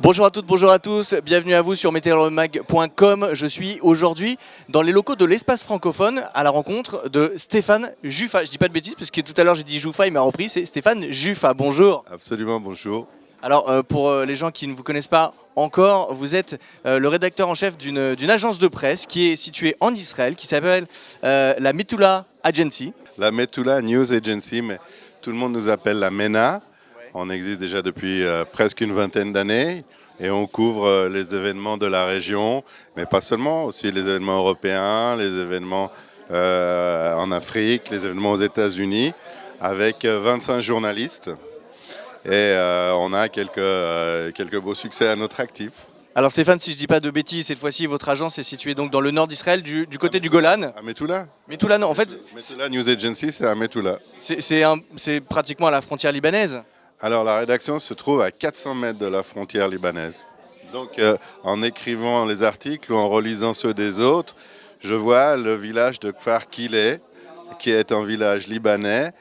Bonjour à toutes, bonjour à tous, bienvenue à vous sur meteorologmag.com. Je suis aujourd'hui dans les locaux de l'espace francophone à la rencontre de Stéphane Juffa. Je dis pas de bêtises parce que tout à l'heure j'ai dit Juffa, il m'a repris, c'est Stéphane Juffa. Bonjour. Absolument, bonjour. Alors pour les gens qui ne vous connaissent pas encore, vous êtes le rédacteur en chef d'une agence de presse qui est située en Israël, qui s'appelle la Metula Agency. La Metula News Agency, mais tout le monde nous appelle la MENA. On existe déjà depuis presque une vingtaine d'années et on couvre les événements de la région, mais pas seulement, aussi les événements européens, les événements en Afrique, les événements aux États-Unis, avec 25 journalistes. Et on a quelques beaux succès à notre actif. Alors Stéphane, si je dis pas de bêtises, cette fois-ci votre agence est située donc dans le nord d'Israël, du côté du Golan. À Metula. Metula, non, en fait, Metula News Agency, c'est à Metula. c'est pratiquement à la frontière libanaise. Alors la rédaction se trouve à 400 mètres de la frontière libanaise. Donc en écrivant les articles ou en relisant ceux des autres, je vois le village de Kfar Kilé, qui est un village libanais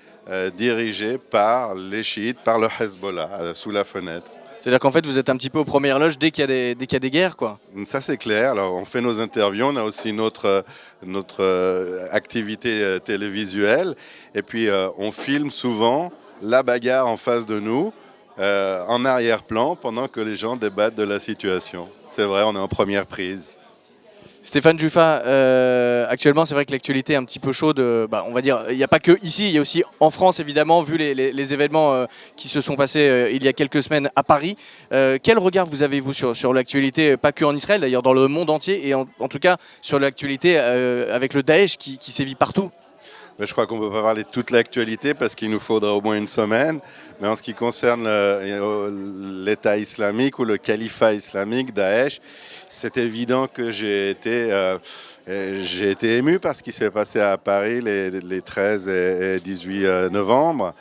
dirigé par les chiites, par le Hezbollah, sous la fenêtre. C'est-à-dire qu'en fait vous êtes un petit peu aux premières loges dès qu'il y a des guerres, quoi. Ça c'est clair. Alors on fait nos interviews, on a aussi notre activité télévisuelle et puis on filme souvent la bagarre en face de nous, en arrière-plan, pendant que les gens débattent de la situation. C'est vrai, on est en première prise. Stéphane Juffa, actuellement c'est vrai que l'actualité est un petit peu chaude, on va dire, il n'y a pas que ici, il y a aussi en France évidemment, vu les événements qui se sont passés il y a quelques semaines à Paris. Quel regard vous avez-vous sur l'actualité, pas que en Israël d'ailleurs, dans le monde entier, et en tout cas sur l'actualité avec le Daesh qui sévit partout? Mais je crois qu'on ne peut pas parler de toute l'actualité parce qu'il nous faudra au moins une semaine. Mais en ce qui concerne l'État islamique ou le califat islamique, Daesh, c'est évident que j'ai été ému par ce qui s'est passé à Paris les 13 et 18 novembre.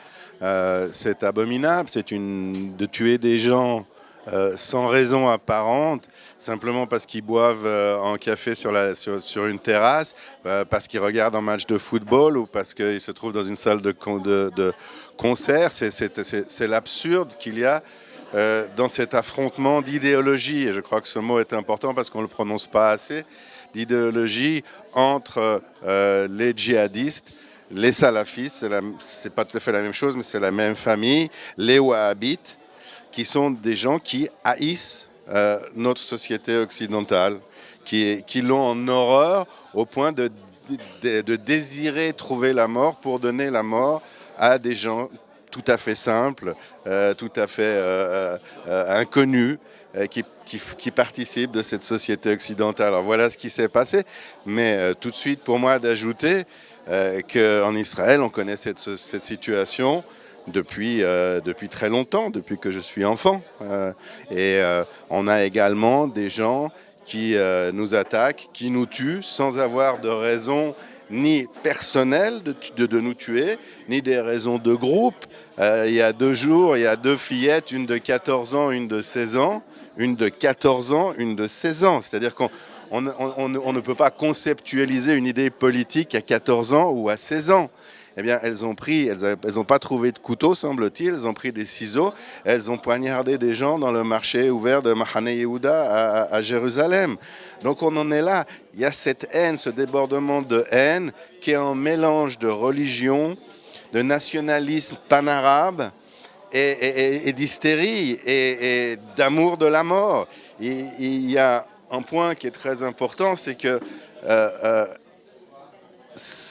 C'est abominable, de tuer des gens sans raison apparente, simplement parce qu'ils boivent un café sur une terrasse, parce qu'ils regardent un match de football ou parce qu'ils se trouvent dans une salle de concert. C'est l'absurde qu'il y a dans cet affrontement d'idéologie. Et je crois que ce mot est important parce qu'on ne le prononce pas assez, d'idéologie entre les djihadistes, les salafistes, c'est pas tout à fait la même chose, mais c'est la même famille, les wahhabites, qui sont des gens qui haïssent notre société occidentale, qui l'ont en horreur au point de désirer trouver la mort pour donner la mort à des gens tout à fait simples, tout à fait inconnus, qui participent de cette société occidentale. Alors voilà ce qui s'est passé, mais tout de suite pour moi d'ajouter qu'en Israël on connaît cette situation depuis très longtemps, depuis que je suis enfant. On a également des gens qui nous attaquent, qui nous tuent sans avoir de raison ni personnelle de nous tuer, ni des raisons de groupe. Il y a 2 jours, il y a 2 fillettes, une de 14 ans, une de 16 ans, une de 14 ans, une de 16 ans. C'est-à-dire qu'on ne peut pas conceptualiser une idée politique à 14 ans ou à 16 ans. Eh bien, elles n'ont pas trouvé de couteau, semble-t-il, elles ont pris des ciseaux, elles ont poignardé des gens dans le marché ouvert de Mahane Yehuda à Jérusalem. Donc on en est là. Il y a cette haine, ce débordement de haine qui est un mélange de religion, de nationalisme panarabe et d'hystérie et d'amour de la mort. Il y a un point qui est très important, c'est que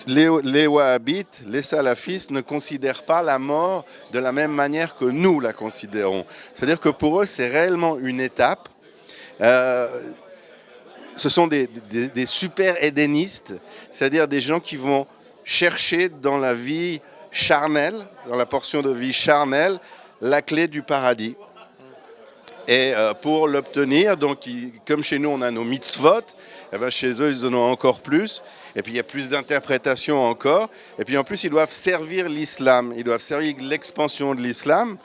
les wahhabites, les salafistes ne considèrent pas la mort de la même manière que nous la considérons. C'est-à-dire que pour eux, c'est réellement une étape. Ce sont des super édénistes, c'est-à-dire des gens qui vont chercher dans la vie charnelle, dans la portion de vie charnelle, la clé du paradis. Et pour l'obtenir, donc, comme chez nous on a nos mitzvot, eh bien, chez eux ils en ont encore plus. Et puis il y a plus d'interprétations encore. Et puis en plus ils doivent servir l'islam, ils doivent servir l'expansion de l'islam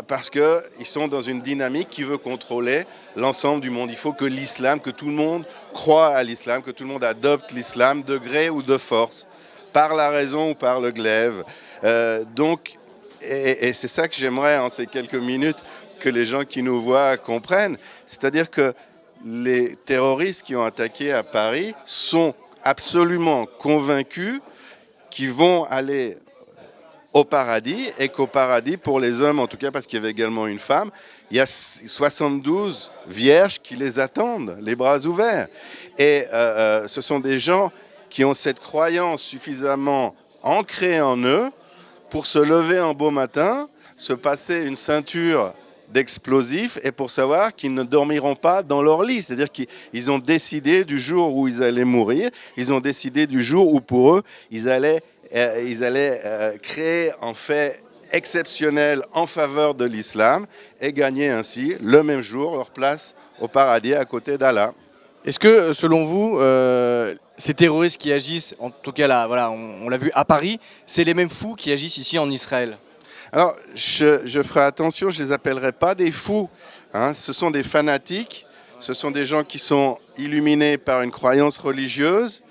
parce qu'ils sont dans une dynamique qui veut contrôler l'ensemble du monde. Il faut que l'islam, que tout le monde croit à l'islam, que tout le monde adopte l'islam de gré ou de force, par la raison ou par le glaive. Et c'est ça que j'aimerais en ces quelques minutes que les gens qui nous voient comprennent. C'est-à-dire que les terroristes qui ont attaqué à Paris sont absolument convaincus qu'ils vont aller au paradis, et qu'au paradis, pour les hommes, en tout cas parce qu'il y avait également une femme, il y a 72 vierges qui les attendent, les bras ouverts. Et ce sont des gens qui ont cette croyance suffisamment ancrée en eux pour se lever un beau matin, se passer une ceinture d'explosifs et pour savoir qu'ils ne dormiront pas dans leur lit. C'est-à-dire qu'ils ont décidé du jour où ils allaient mourir, ils ont décidé du jour où pour eux, ils allaient créer un fait exceptionnel en faveur de l'islam et gagner ainsi, le même jour, leur place au paradis à côté d'Allah. Est-ce que, selon vous, ces terroristes qui agissent, en tout cas là, voilà, on l'a vu à Paris, c'est les mêmes fous qui agissent ici en Israël? Alors, je ferai attention, je ne les appellerai pas des fous. Hein. Ce sont des fanatiques, ce sont des gens qui sont illuminés par une croyance religieuse.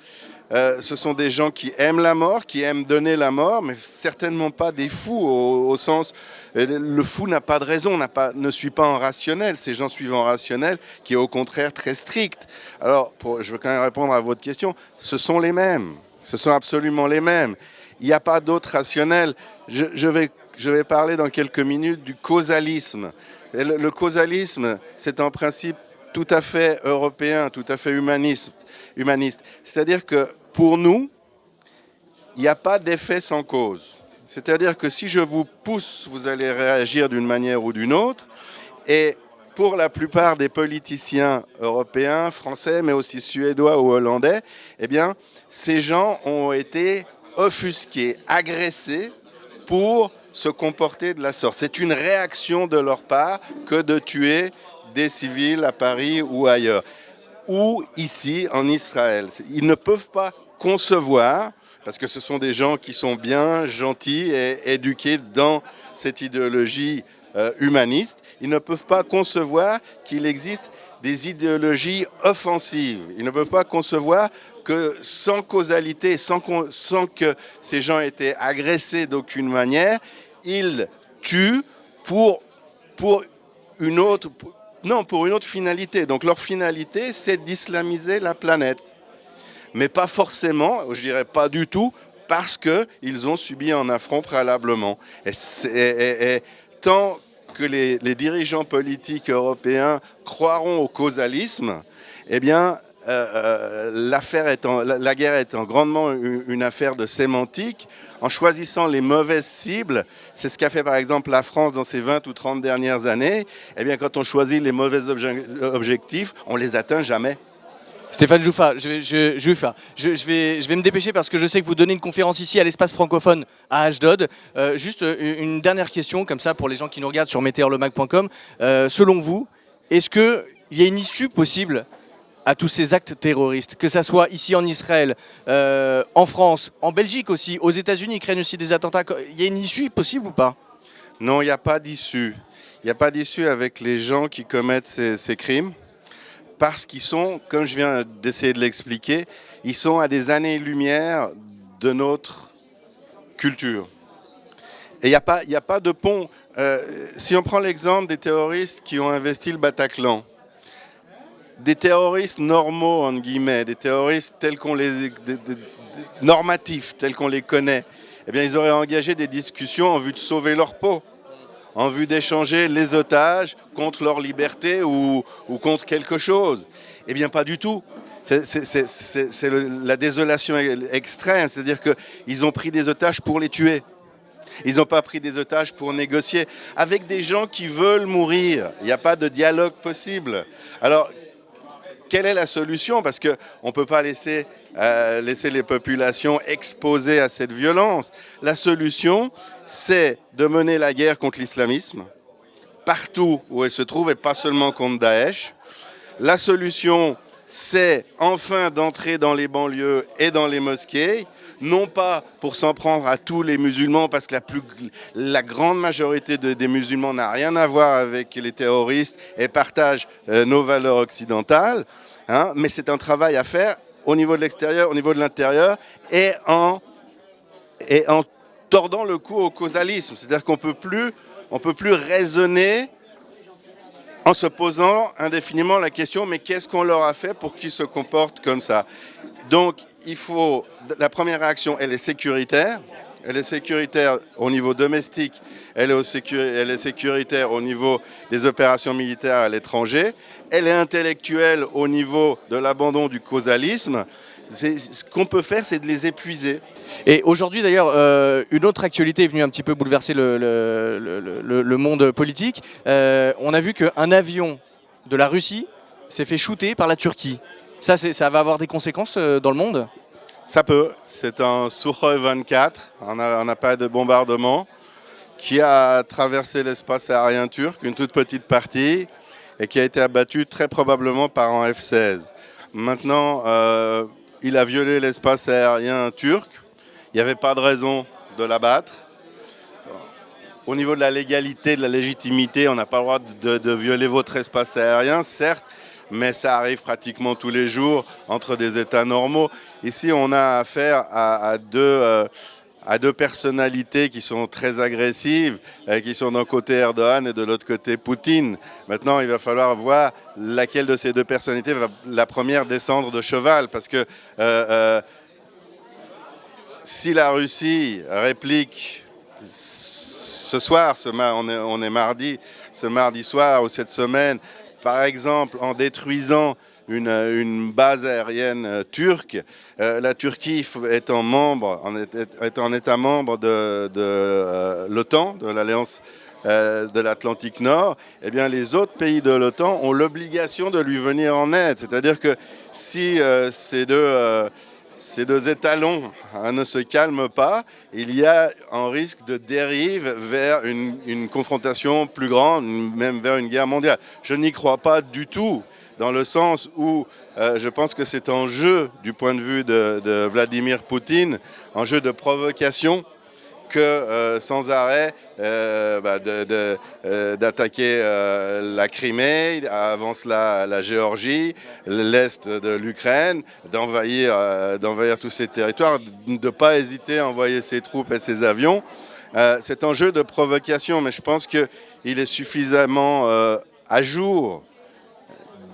Ce sont des gens qui aiment la mort, qui aiment donner la mort, mais certainement pas des fous, au sens... Le fou n'a pas de raison, ne suit pas en rationnel. Ces gens suivent en rationnel, qui est au contraire très strict. Alors, je veux quand même répondre à votre question. Ce sont les mêmes. Ce sont absolument les mêmes. Il n'y a pas d'autre rationnel. Je vais parler dans quelques minutes du causalisme. Et le causalisme, c'est un principe tout à fait européen, tout à fait humaniste. C'est-à-dire que pour nous, il n'y a pas d'effet sans cause. C'est-à-dire que si je vous pousse, vous allez réagir d'une manière ou d'une autre. Et pour la plupart des politiciens européens, français, mais aussi suédois ou hollandais, eh bien, ces gens ont été offusqués, agressés pour se comporter de la sorte. C'est une réaction de leur part que de tuer des civils à Paris ou ailleurs, ou ici en Israël. Ils ne peuvent pas concevoir, parce que ce sont des gens qui sont bien gentils et éduqués dans cette idéologie humaniste, ils ne peuvent pas concevoir qu'il existe des idéologies offensives. Ils ne peuvent pas concevoir que sans causalité, sans que ces gens aient été agressés d'aucune manière, ils tuent pour une autre finalité. Donc leur finalité, c'est d'islamiser la planète. Mais pas forcément, je dirais pas du tout, parce qu'ils ont subi un affront préalablement. Et tant que les dirigeants politiques européens croiront au causalisme, eh bien, la guerre étant grandement une affaire de sémantique, en choisissant les mauvaises cibles, c'est ce qu'a fait par exemple la France dans ces 20 ou 30 dernières années, eh bien, quand on choisit les mauvais objectifs, on ne les atteint jamais. Stéphane Jouffa, je vais me dépêcher parce que je sais que vous donnez une conférence ici à l'espace francophone à Ashdod. Juste une dernière question comme ça pour les gens qui nous regardent sur meteorlemag.com. Selon vous, est-ce qu'il y a une issue possible à tous ces actes terroristes, que ça soit ici en Israël, en France, en Belgique aussi, aux États-Unis, ils craignent aussi des attentats. Il y a une issue possible ou pas? Non, il n'y a pas d'issue. Il n'y a pas d'issue avec les gens qui commettent ces crimes. Parce qu'ils sont, comme je viens d'essayer de l'expliquer, ils sont à des années-lumière de notre culture. Et il n'y a pas de pont. Si on prend l'exemple des terroristes qui ont investi le Bataclan, des terroristes normaux, entre guillemets, des terroristes tels qu'on normatifs, tels qu'on les connaît, eh bien, ils auraient engagé des discussions en vue de sauver leur peau, en vue d'échanger les otages contre leur liberté ou contre quelque chose. Eh bien, pas du tout. C'est la désolation extrême, c'est-à-dire qu'ils ont pris des otages pour les tuer. Ils n'ont pas pris des otages pour négocier avec des gens qui veulent mourir. Il n'y a pas de dialogue possible. Alors, quelle est la solution? Parce qu'on ne peut pas laisser les populations exposées à cette violence. La solution, c'est de mener la guerre contre l'islamisme, partout où elle se trouve, et pas seulement contre Daesh. La solution, c'est enfin d'entrer dans les banlieues et dans les mosquées, non pas pour s'en prendre à tous les musulmans, parce que la grande majorité des musulmans n'a rien à voir avec les terroristes et partagent nos valeurs occidentales, hein, mais c'est un travail à faire au niveau de l'extérieur, au niveau de l'intérieur, et en tordant le cou au causalisme. C'est-à-dire qu'on peut plus raisonner en se posant indéfiniment la question, mais qu'est-ce qu'on leur a fait pour qu'ils se comportent comme ça? Donc, la première réaction, elle est sécuritaire. Elle est sécuritaire au niveau domestique, elle est sécuritaire au niveau des opérations militaires à l'étranger, elle est intellectuelle au niveau de l'abandon du causalisme. Ce qu'on peut faire, c'est de les épuiser. Et aujourd'hui d'ailleurs, une autre actualité est venue un petit peu bouleverser le monde politique. On a vu qu'un avion de la Russie s'est fait shooter par la Turquie. Ça va avoir des conséquences dans le monde? Ça peut. C'est un Sukhoi 24, un appareil de bombardement qui a traversé l'espace aérien turc, une toute petite partie, et qui a été abattu très probablement par un F-16. Maintenant, il a violé l'espace aérien turc. Il n'y avait pas de raison de l'abattre. Au niveau de la légalité, de la légitimité, on n'a pas le droit de violer votre espace aérien, certes, mais ça arrive pratiquement tous les jours entre des États normaux. Ici, on a affaire à deux personnalités qui sont très agressives, qui sont d'un côté Erdogan et de l'autre côté Poutine. Maintenant, il va falloir voir laquelle de ces deux personnalités va la première descendre de cheval, parce que si la Russie réplique ce soir, on est mardi, ce mardi soir ou cette semaine, par exemple en détruisant une base aérienne turque, la Turquie est un État membre de l'OTAN, de l'Alliance de l'Atlantique Nord, eh bien les autres pays de l'OTAN ont l'obligation de lui venir en aide. C'est-à-dire que si ces deux étalons ne se calment pas, il y a un risque de dérive vers une confrontation plus grande, même vers une guerre mondiale. Je n'y crois pas du tout, dans le sens où je pense que c'est un jeu, du point de vue de Vladimir Poutine, un jeu de provocation, que sans arrêt d'attaquer la Crimée, avant cela la Géorgie, l'est de l'Ukraine, d'envahir tous ces territoires, de ne pas hésiter à envoyer ses troupes et ses avions. C'est un jeu de provocation, mais je pense qu'il est suffisamment à jour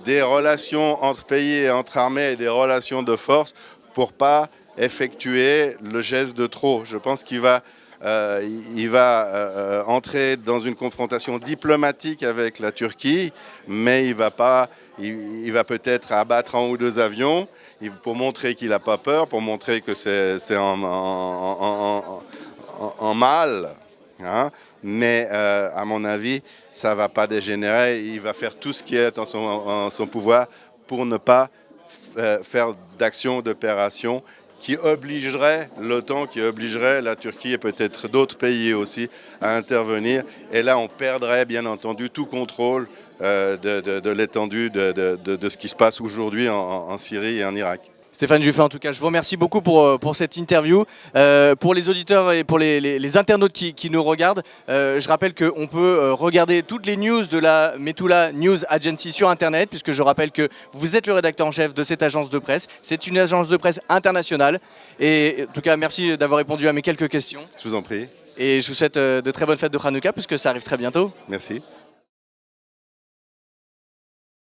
des relations entre pays et entre armées et des relations de force pour ne pas effectuer le geste de trop. Je pense qu'il va entrer dans une confrontation diplomatique avec la Turquie, mais il va peut-être abattre un ou deux avions pour montrer qu'il n'a pas peur, pour montrer que c'est un mal. Hein, mais à mon avis, ça ne va pas dégénérer. Il va faire tout ce qui est en son pouvoir pour ne pas faire d'action, d'opération qui obligerait l'OTAN, qui obligerait la Turquie et peut-être d'autres pays aussi à intervenir. Et là, on perdrait bien entendu tout contrôle de l'étendue de ce qui se passe aujourd'hui en Syrie et en Irak. Stéphane Juffin, en tout cas, je vous remercie beaucoup pour cette interview. Pour les auditeurs et pour les internautes qui nous regardent, je rappelle qu'on peut regarder toutes les news de la Metula News Agency sur Internet, puisque je rappelle que vous êtes le rédacteur en chef de cette agence de presse. C'est une agence de presse internationale. Et en tout cas, merci d'avoir répondu à mes quelques questions. Je vous en prie. Et je vous souhaite de très bonnes fêtes de Hanouka, puisque ça arrive très bientôt. Merci.